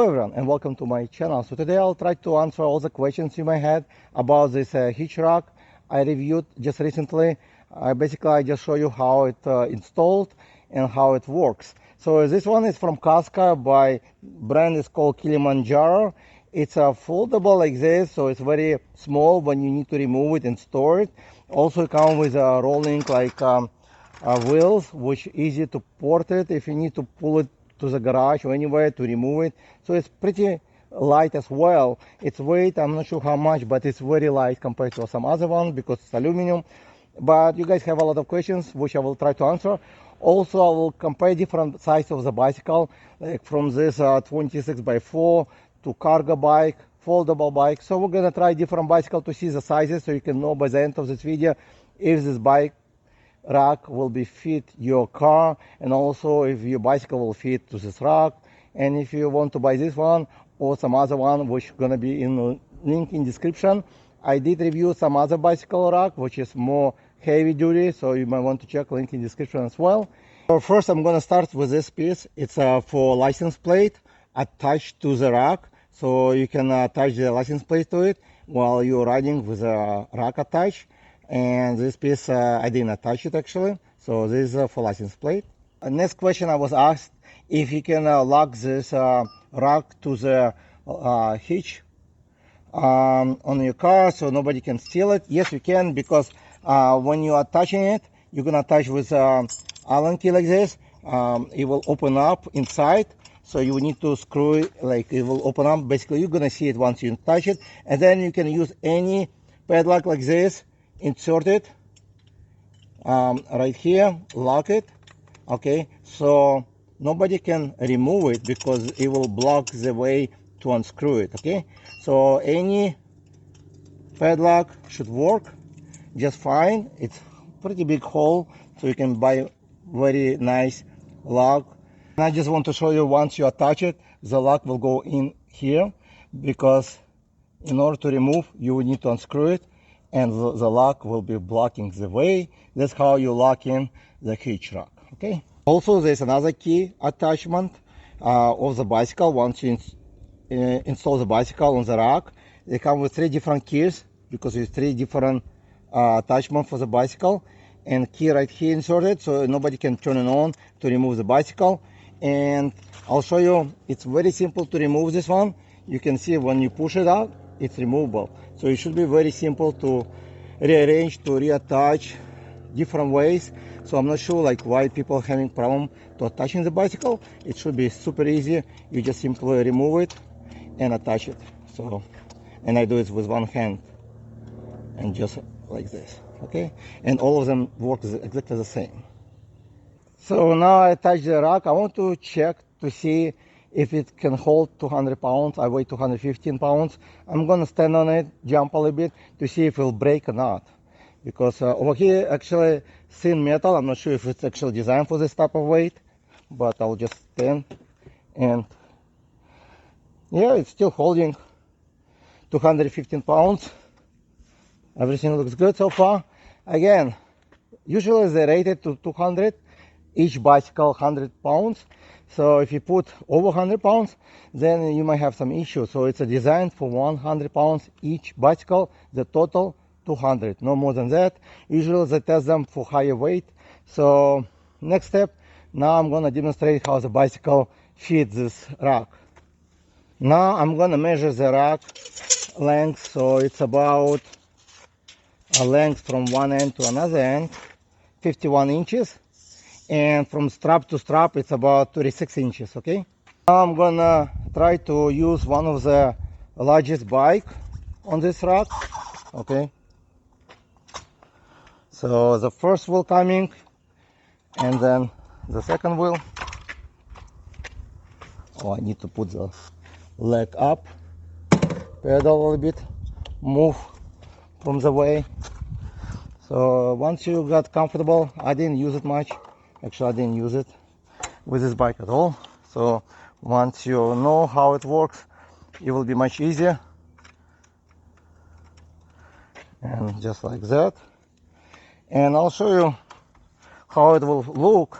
Hello everyone and welcome to my channel. So today I'll try to answer all the questions you may have about this Hitch rack I reviewed just recently. Basically I just show you how it installed and how it works. So this one is from Costco, by brand is called Kilimanjaro. It's a foldable like this, so it's very small when you need to remove it and store it. Also it comes with a rolling like wheels, which easy to port it if you need to pull it to the garage or anywhere to remove it. So it's pretty light as well. Its weight, I'm not sure how much, but it's very light compared to some other ones because it's aluminum. But you guys have a lot of questions which I will try to answer. Also I will compare different sizes of the bicycle, like from this 26x4 to cargo bike, foldable bike. So we're gonna try different bicycle to see the sizes, so you can know by the end of this video if this bike rack will be fit your car, and also if your bicycle will fit to this rack. And if you want to buy this one or some other one, which gonna be in the link in description. I did review some other bicycle rack which is more heavy duty, so you might want to check link in description as well. So first I'm gonna start with this piece. It's for license plate attached to the rack, so you can attach the license plate to it while you're riding with a rack attached. And this piece I didn't attach it actually, so this is for license plate. Next question I was asked if you can lock this rack to the hitch on your car so nobody can steal it. Yes, you can, because when you are attaching it, you're gonna attach with Allen key like this. It will open up inside, so you need to screw it, like it will open up. Basically you're gonna see it once you touch it, and then you can use any padlock like this, insert it right here, lock it. Okay, so nobody can remove it because it will block the way to unscrew it. Okay, so any padlock should work just fine. It's pretty big hole, so you can buy very nice lock. And I just want to show you, once you attach it, the lock will go in here, because in order to remove you will need to unscrew it, and the lock will be blocking the way. That's how you lock in the hitch rack. Okay, also there's another key attachment of the bicycle. Once you install the bicycle on the rack, they come with 3 different keys, because there's 3 different attachments for the bicycle. And key right here inserted, so nobody can turn it on to remove the bicycle. And I'll show you, it's very simple to remove this one. You can see when you push it out, it's removable. So it should be very simple to rearrange, to reattach different ways. So I'm not sure like why people are having problem to attaching the bicycle. It should be super easy. You just simply remove it and attach it. So, and I do it with one hand and just like this. Okay, and all of them work exactly the same. So now I attach the rack. I want to check to see if it can hold 200 pounds. I weigh 215 pounds. I'm gonna stand on it, jump a little bit to see if it will break or not. Because over here actually thin metal. I'm not sure if it's actually designed for this type of weight, but I'll just stand, and yeah, it's still holding 215 pounds. Everything looks good so far. Again, usually they're rated to 200, each bicycle 100 pounds. So if you put over 100 pounds, then you might have some issues. So it's a design for 100 pounds each bicycle, the total 200, no more than that. Usually they test them for higher weight. So next step, now I'm gonna demonstrate how the bicycle fits this rack. Now I'm gonna measure the rack length. So it's about a length from one end to another end, 51 inches. And from strap to strap it's about 36 inches. Okay, now I'm gonna try to use one of the largest bike on this rack. Okay, so the first wheel coming, and then the second wheel. Oh, I need to put the leg up, pedal a little bit, move from the way. So once you got comfortable, I didn't use it much. Actually, I didn't use it with this bike at all. So once you know how it works, it will be much easier. And just like that. And I'll show you how it will look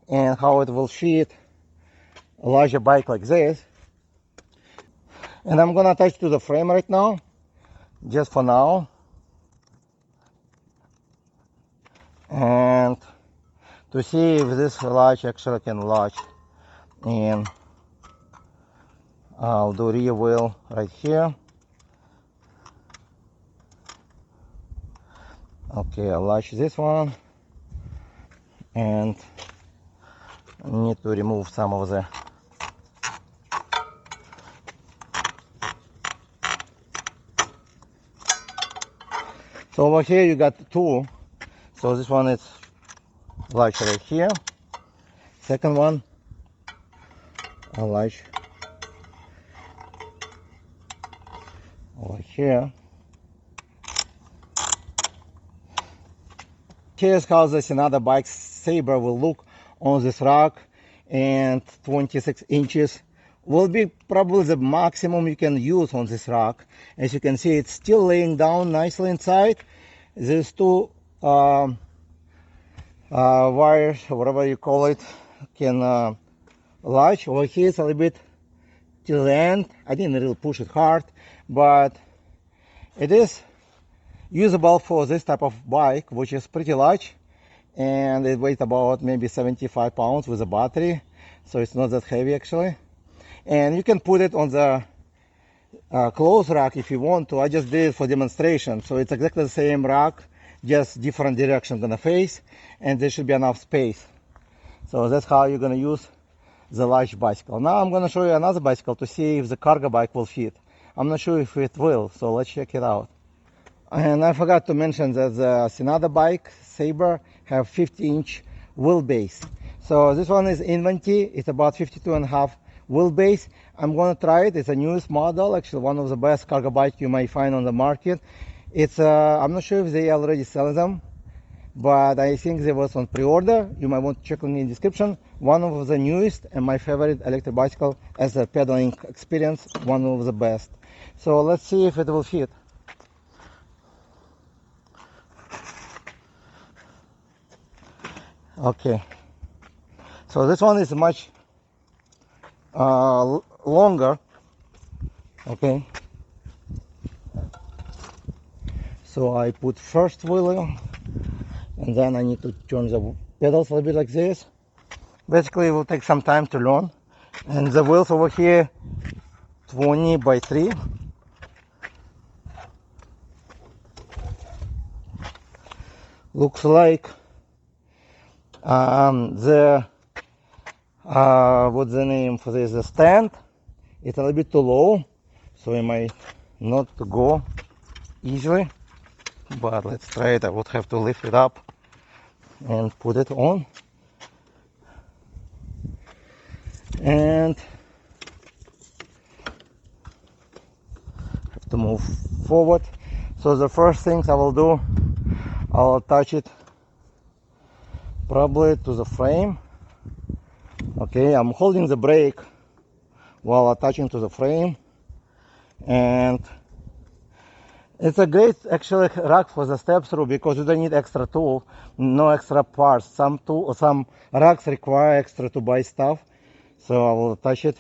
and how it will fit a larger bike like this. And I'm gonna attach to the frame right now, just for now. And to see if this latch actually can latch. And I'll do rear wheel right here. Okay, I'll latch this one. And I need to remove some of the so over here you got two. So this one is latch right here. Second one, I'll latch over here. Here's how this another bike Saber will look on this rack, and 26 inches will be probably the maximum you can use on this rack. As you can see, it's still laying down nicely inside. These two wires, or whatever you call it, can latch. Over here it's a little bit till the end. I didn't really push it hard, but it is usable for this type of bike, which is pretty large, and it weighs about maybe 75 pounds with a battery, so it's not that heavy actually. And you can put it on the clothes rack if you want to. I just did it for demonstration, so it's exactly the same rack, just different direction gonna face, and there should be enough space. So that's how you're gonna use the large bicycle. Now I'm gonna show you another bicycle to see if the cargo bike will fit. I'm not sure if it will, so let's check it out. And I forgot to mention that the Sonata bike, Saber, have 50-inch wheelbase. So this one is Inventi. It's about 52.5 wheelbase. I'm gonna try it. It's a newest model, actually one of the best cargo bike you might find on the market. It's I'm not sure if they already sell them, but I think they was on pre-order. You might want to check on the description. One of the newest and my favorite electric bicycle as a pedaling experience, one of the best. So let's see if it will fit. Okay, so this one is much longer. Okay, so I put first wheel, and then I need to turn the pedals a little bit like this. Basically it will take some time to learn. And the wheels over here, 20 by 3. Looks like what's the name for this, the stand, it's a little bit too low, so it might not go easily, but let's try it. I would have to lift it up and put it on, and have to move forward. So the first things I will do, I'll attach it probably to the frame. Okay, I'm holding the brake while attaching to the frame, and it's a great actually rack for the step through because you don't need extra tool, no extra parts. Some racks require extra to buy stuff, so I will attach it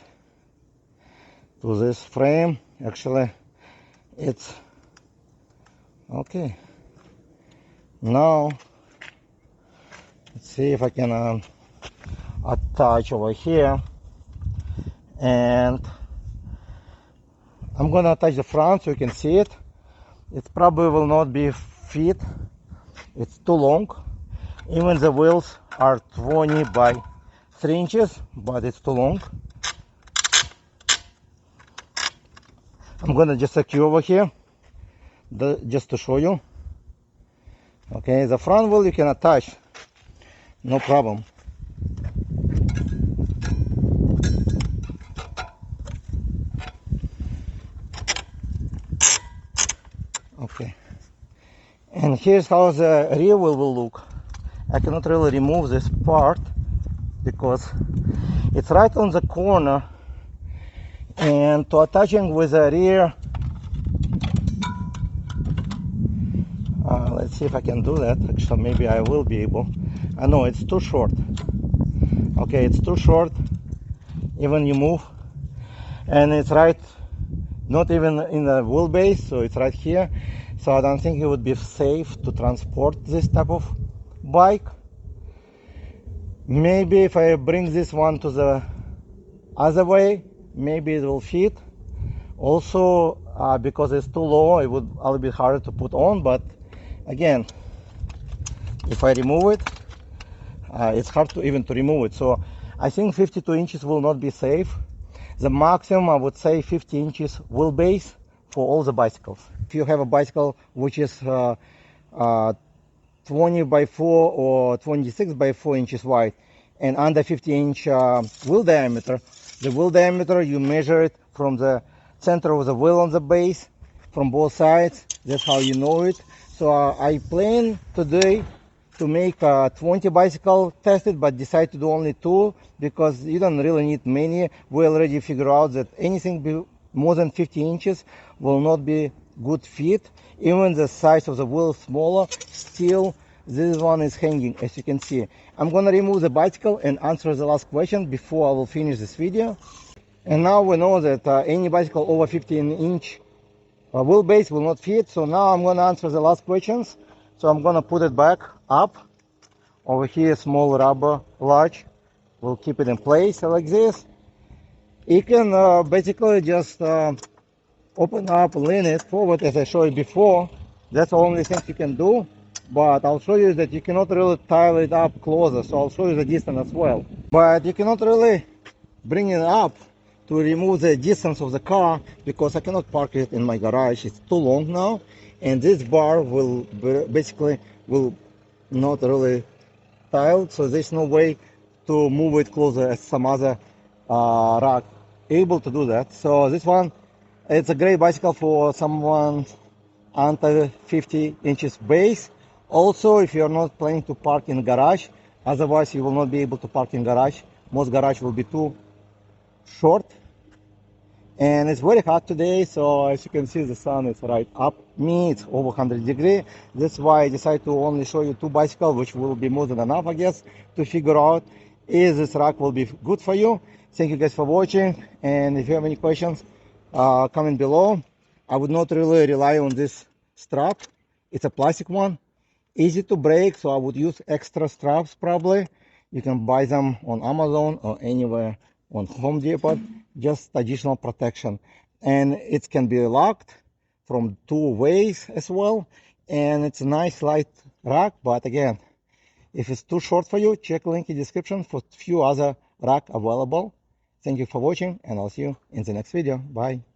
to this frame. Actually, it's okay. Now let's see if I can attach over here, and I'm gonna attach the front so you can see it. It probably will not be fit, it's too long. Even the wheels are 20 by 3 inches, but it's too long. I'm gonna just secure over here just to show you. Okay, the front wheel you can attach, no problem. Okay, and here's how the rear wheel will look. I cannot really remove this part because it's right on the corner, and to attaching with the rear, let's see if I can do that. Actually, maybe I will be able. I know it's too short. Okay, it's too short. Even you move, and it's right not even in the wheelbase, so it's right here. So I don't think it would be safe to transport this type of bike. Maybe if I bring this one to the other way, maybe it will fit. Also, because it's too low, it would a little bit harder to put on, but again, if I remove it, it's hard to even to remove it. So I think 52 inches will not be safe. The maximum, I would say 50 inches wheelbase for all the bicycles. If you have a bicycle which is 20 by 4 or 26 by 4 inches wide and under 50-inch wheel diameter, the wheel diameter, you measure it from the center of the wheel on the base from both sides. That's how you know it. So I plan today to make 20 bicycle tested, but decide to do only 2 because you don't really need many. We already figured out that anything more than 50 inches will not be good fit. Even the size of the wheel smaller, still this one is hanging, as you can see. I'm gonna remove the bicycle and answer the last question before I will finish this video. And now we know that any bicycle over 15-inch wheelbase will not fit. So now I'm gonna answer the last questions. So I'm gonna put it back up. Over here, small rubber latch will keep it in place like this. You can basically just open up, lean it forward as I showed you before. That's the only thing you can do. But I'll show you that you cannot really tie it up closer. So I'll show you the distance as well. But you cannot really bring it up to remove the distance of the car because I cannot park it in my garage. It's too long now. And this bar will basically not really tiled, so there's no way to move it closer as some other rack able to do that. So this one, it's a great bicycle for someone under 50 inches base. Also, if you're not planning to park in garage, otherwise you will not be able to park in garage. Most garage will be too short. And it's very hot today, so as you can see, the sun is right up me. It's over 100 degrees. That's why I decided to only show you 2 bicycles, which will be more than enough, I guess, to figure out if this rack will be good for you. Thank you guys for watching, and if you have any questions, comment below. I would not really rely on this strap. It's a plastic one, easy to break, so I would use extra straps probably. You can buy them on Amazon or anywhere on Home Depot, just additional protection. And it can be locked from 2 ways as well. And it's a nice light rack, but again, if it's too short for you, check link in description for a few other rack available. Thank you for watching, and I'll see you in the next video. Bye.